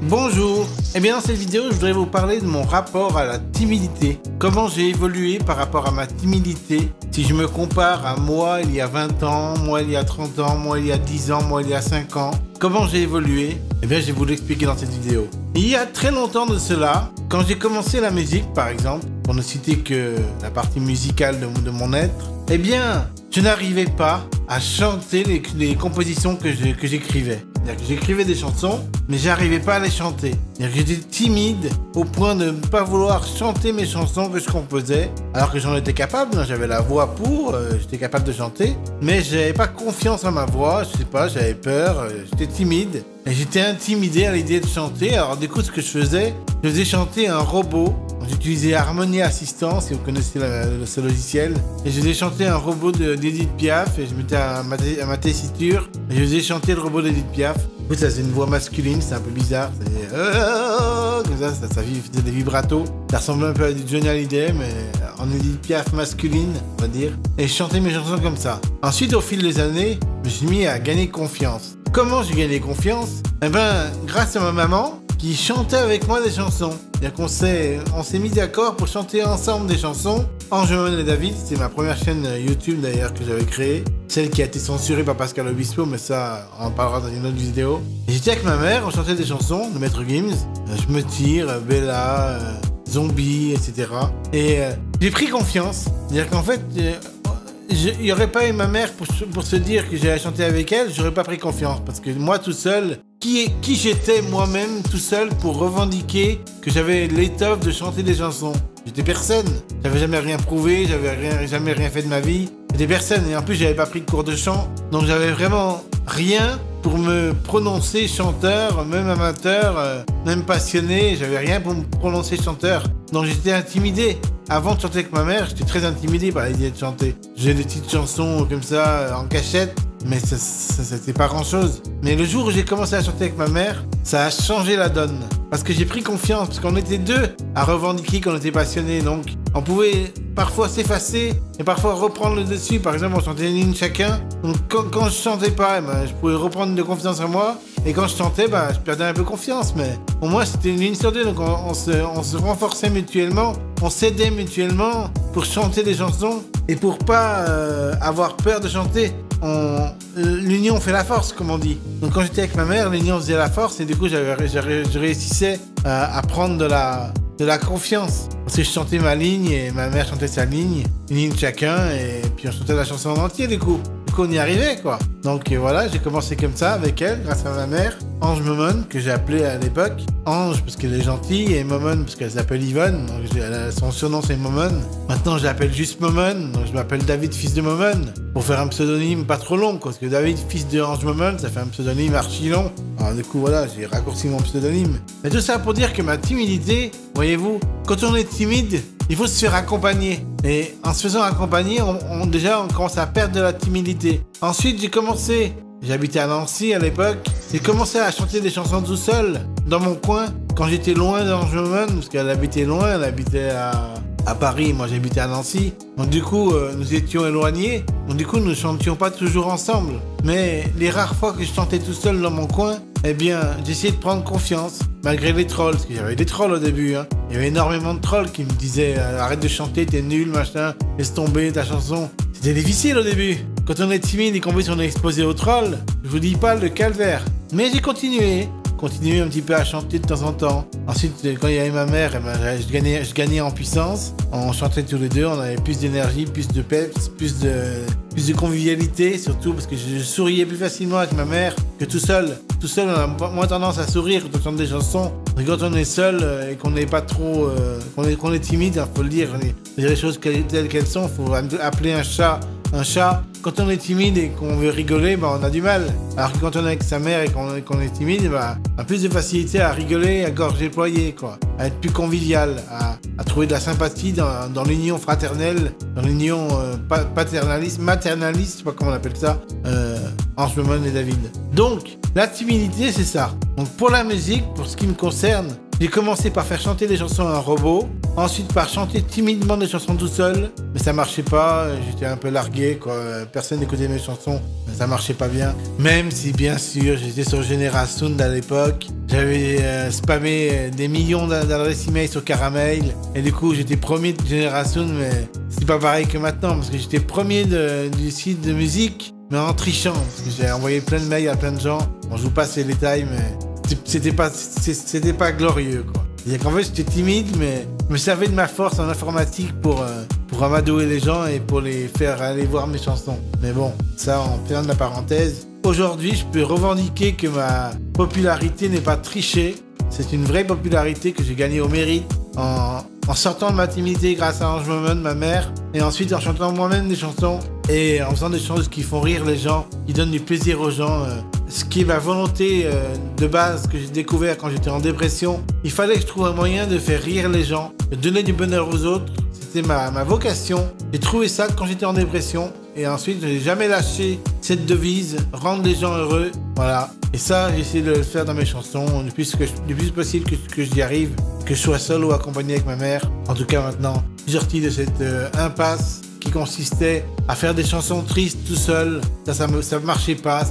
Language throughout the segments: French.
Bonjour. Eh bien dans cette vidéo, je voudrais vous parler de mon rapport à la timidité. Comment j'ai évolué par rapport à ma timidité. Si je me compare à moi il y a 20 ans, moi il y a 30 ans, moi il y a 10 ans, moi il y a 5 ans. Comment j'ai évolué? Eh bien je vais vous l'expliquer dans cette vidéo. Il y a très longtemps de cela, quand j'ai commencé la musique par exemple, pour ne citer que la partie musicale de mon être, eh bien je n'arrivais pas à chanter les compositions que j'écrivais. C'est-à-dire que j'écrivais des chansons, mais j'arrivais pas à les chanter. C'est-à-dire que j'étais timide au point de ne pas vouloir chanter mes chansons que je composais, alors que j'en étais capable, hein, j'avais la voix pour, j'étais capable de chanter, mais j'avais pas confiance en ma voix, je sais pas, j'avais peur, j'étais timide, et j'étais intimidé à l'idée de chanter. Alors du coup, ce que je faisais chanter un robot. J'utilisais Harmonie Assistant, si vous connaissez ce logiciel, et je faisais chanter un robot d'Edith Piaf, et je mettais à ma tessiture, et je faisais chanter le robot d'Edith Piaf. Du coup, ça c'est une voix masculine, c'est un peu bizarre, comme ça faisait des vibratos. Ça ressemblait un peu à du Johnny Hallyday, mais en Edith Piaf masculine, on va dire. Et je chantais mes chansons comme ça. Ensuite, au fil des années, je me suis mis à gagner confiance. Comment j'ai gagné confiance? Eh ben, grâce à ma maman, qui chantait avec moi des chansons. C'est-à-dire qu'on s'est mis d'accord pour chanter ensemble des chansons. Ange, Momone et David, c'est ma première chaîne YouTube d'ailleurs que j'avais créée. Celle qui a été censurée par Pascal Obispo, mais ça, on en parlera dans une autre vidéo. Et j'étais avec ma mère, on chantait des chansons de Maître Gims. Je me tire, Bella, Zombie, etc. Et j'ai pris confiance. C'est-à-dire qu'en fait, il n'y aurait pas eu ma mère pour se dire que j'allais chanter avec elle, j'aurais pas pris confiance. Parce que moi tout seul, qui j'étais moi-même tout seul pour revendiquer que j'avais l'étoffe de chanter des chansons? J'étais personne. J'avais jamais rien prouvé, jamais rien fait de ma vie. J'étais personne. Et en plus, j'avais pas pris de cours de chant. Donc j'avais vraiment rien pour me prononcer chanteur, même amateur, même passionné. J'avais rien pour me prononcer chanteur. Donc j'étais intimidé. Avant de chanter avec ma mère, j'étais très intimidé par l'idée de chanter. J'ai des petites chansons comme ça, en cachette, mais ça c'était pas grand-chose. Mais le jour où j'ai commencé à chanter avec ma mère, ça a changé la donne. Parce que j'ai pris confiance, parce qu'on était deux à revendiquer qu'on était passionnés. Donc on pouvait parfois s'effacer et parfois reprendre le dessus. Par exemple, on chantait une ligne chacun. Donc quand je chantais pas, je pouvais reprendre de confiance en moi. Et quand je chantais, je perdais un peu confiance. Mais au moins, c'était une ligne sur deux. Donc on se renforçait mutuellement. On s'aidait mutuellement pour chanter des chansons. Et pour pas avoir peur de chanter, l'union fait la force, comme on dit. Donc quand j'étais avec ma mère, l'union faisait la force. Et du coup, je réussissais à prendre de la confiance. Parce que je chantais ma ligne et ma mère chantait sa ligne. Une ligne chacun. Et puis on chantait la chanson en entier, du coup. On y arrivait, quoi. Donc voilà, j'ai commencé comme ça avec elle, grâce à ma mère, Ange Momone, que j'ai appelée à l'époque Ange parce qu'elle est gentille, et Momone parce qu'elle s'appelle Yvonne, donc son surnom c'est Momone. Maintenant je l'appelle juste Momone, donc je m'appelle David, fils de Momone, pour faire un pseudonyme pas trop long, quoi, parce que David, fils de Ange Momone, ça fait un pseudonyme archi long. Alors du coup voilà, j'ai raccourci mon pseudonyme. Mais tout ça pour dire que ma timidité, voyez-vous, quand on est timide, il faut se faire accompagner. Et en se faisant accompagner, déjà on commence à perdre de la timidité. Ensuite, j'habitais à Nancy à l'époque, j'ai commencé à chanter des chansons tout seul, dans mon coin, quand j'étais loin d'Ange Momone, parce qu'elle habitait loin, elle habitait à Paris, moi j'habitais à Nancy. Donc du coup, nous étions éloignés, donc du coup, nous ne chantions pas toujours ensemble. Mais les rares fois que je chantais tout seul dans mon coin, eh bien, j'essayais de prendre confiance, malgré les trolls, parce qu'il y avait des trolls au début, hein. Il y avait énormément de trolls qui me disaient arrête de chanter, t'es nul, machin, laisse tomber ta chanson. C'était difficile au début. Quand on est timide et qu'en plus on est exposé aux trolls, je vous dis pas le calvaire. Mais j'ai continué un petit peu à chanter de temps en temps. Ensuite, quand il y avait ma mère, je gagnais en puissance. On chantait tous les deux, on avait plus d'énergie, plus de peps, plus de convivialité, surtout parce que je souriais plus facilement avec ma mère que tout seul. Tout seul, on a moins tendance à sourire quand on chante des chansons. Et quand on est seul et qu'on n'est pas trop, qu'on est timide, il faut le dire, les choses telles qu'elles sont, il faut appeler un chat un chat. Quand on est timide et qu'on veut rigoler, on a du mal. Alors que quand on est avec sa mère et qu'on est timide, on a plus de facilité à rigoler à gorge déployée, quoi. À être plus convivial, à trouver de la sympathie dans l'union fraternelle, dans l'union paternaliste, maternaliste, je sais pas comment on appelle ça, Ange Momone et David. Donc, la timidité, c'est ça. Donc pour la musique, pour ce qui me concerne, J'ai commencé par faire chanter des chansons à un robot, ensuite par chanter timidement des chansons tout seul, mais ça marchait pas, j'étais un peu largué, quoi. Personne n'écoutait mes chansons, ça marchait pas bien. Même si, bien sûr, j'étais sur Génération à l'époque, j'avais spammé des millions d'adresses email sur Caramel, et du coup, j'étais premier de Génération, mais c'est pas pareil que maintenant, parce que j'étais premier du site de musique, mais en trichant, parce que j'ai envoyé plein de mails à plein de gens. Bon, je vous passe les détails, mais c'était pas glorieux, quoi. C'est-à-dire qu'en fait, j'étais timide, mais je me servais de ma force en informatique pour amadouer les gens et pour les faire aller voir mes chansons. Mais bon, ça, on ferme la parenthèse. Aujourd'hui, je peux revendiquer que ma popularité n'est pas trichée. C'est une vraie popularité que j'ai gagnée au mérite en sortant de ma timidité grâce à Ange Moment, ma mère, et ensuite en chantant moi-même des chansons et en faisant des choses qui font rire les gens, qui donnent du plaisir aux gens. Ce qui est ma volonté de base que j'ai découvert quand j'étais en dépression. Il fallait que je trouve un moyen de faire rire les gens, de donner du bonheur aux autres. C'était ma vocation. J'ai trouvé ça quand j'étais en dépression. Et ensuite, je n'ai jamais lâché cette devise, rendre les gens heureux. Voilà. Et ça, j'ai essayé de le faire dans mes chansons, le plus possible que j'y arrive, que je sois seul ou accompagné avec ma mère. En tout cas, maintenant, je suis sorti de cette impasse qui consistait à faire des chansons tristes tout seul. Ça marchait pas,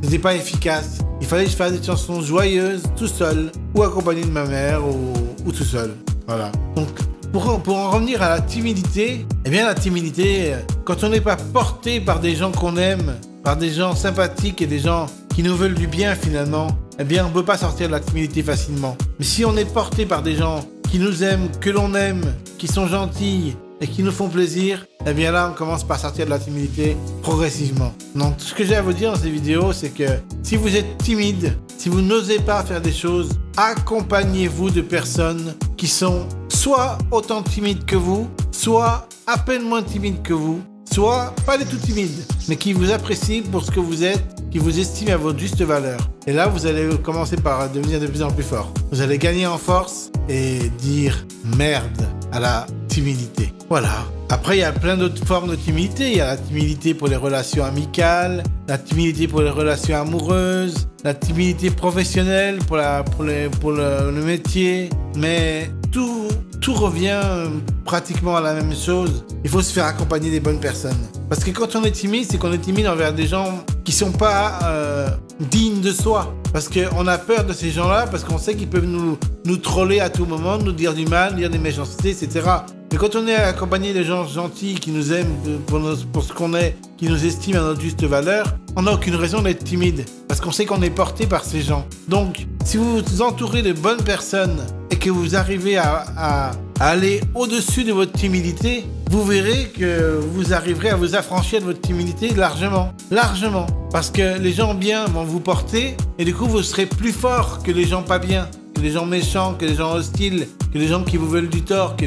c'était pas efficace. Il fallait que je fasse des chansons joyeuses tout seul, ou accompagné de ma mère, ou tout seul. Voilà. Donc, pour en revenir à la timidité, eh bien la timidité, quand on n'est pas porté par des gens qu'on aime, par des gens sympathiques et des gens qui nous veulent du bien finalement, eh bien on ne peut pas sortir de la timidité facilement. Mais si on est porté par des gens qui nous aiment, que l'on aime, qui sont gentils et qui nous font plaisir, eh bien là on commence par sortir de la timidité progressivement. Donc ce que j'ai à vous dire dans cette vidéo, c'est que si vous êtes timide, si vous n'osez pas faire des choses, accompagnez-vous de personnes qui sont soit autant timides que vous, soit à peine moins timides que vous, soit pas du tout timides, mais qui vous apprécient pour ce que vous êtes, qui vous estiment à votre juste valeur. Et là, vous allez commencer par devenir de plus en plus fort. Vous allez gagner en force et dire merde à la timidité. Voilà. Après, il y a plein d'autres formes de timidité. Il y a la timidité pour les relations amicales, la timidité pour les relations amoureuses, la timidité professionnelle pour le métier. Mais tout revient pratiquement à la même chose. Il faut se faire accompagner des bonnes personnes. Parce que quand on est timide, c'est qu'on est timide envers des gens qui sont pas dignes de soi. Parce qu'on a peur de ces gens-là, parce qu'on sait qu'ils peuvent nous troller à tout moment, nous dire du mal, dire des méchancetés, etc. Mais quand on est accompagné de gens gentils qui nous aiment pour ce qu'on est, qui nous estiment à notre juste valeur, on n'a aucune raison d'être timide. Parce qu'on sait qu'on est porté par ces gens. Donc, si vous vous entourez de bonnes personnes et que vous arrivez à aller au-dessus de votre timidité, vous verrez que vous arriverez à vous affranchir de votre timidité largement. Largement. Parce que les gens bien vont vous porter et du coup, vous serez plus fort que les gens pas bien. Que les gens méchants, que les gens hostiles, que les gens qui vous veulent du tort, que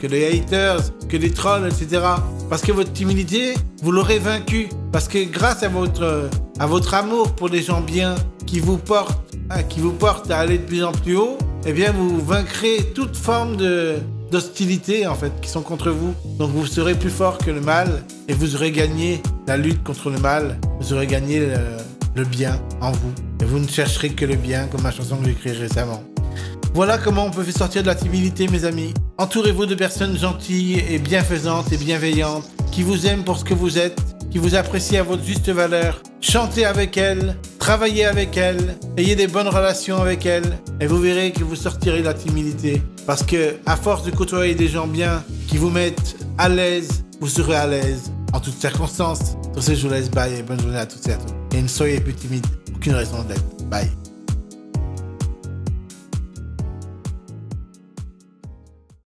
les haters, que les trolls, etc. Parce que votre timidité, vous l'aurez vaincu. Parce que grâce à votre amour pour les gens bien qui vous portent à aller de plus en plus haut, eh bien vous vaincrez toute forme d'hostilité en fait qui sont contre vous. Donc vous serez plus fort que le mal et vous aurez gagné la lutte contre le mal. Vous aurez gagné le bien en vous. Et vous ne chercherez que le bien, comme la chanson que j'ai écrite récemment. Voilà comment on peut faire sortir de la timidité, mes amis. Entourez-vous de personnes gentilles et bienfaisantes et bienveillantes, qui vous aiment pour ce que vous êtes, qui vous apprécient à votre juste valeur. Chantez avec elles, travaillez avec elles, ayez des bonnes relations avec elles, et vous verrez que vous sortirez de la timidité. Parce que, à force de côtoyer des gens bien, qui vous mettent à l'aise, vous serez à l'aise en toutes circonstances. Sur ce, je vous laisse. Bye et bonne journée à toutes et à tous. Et ne soyez plus timide. Aucune raison d'être. Bye.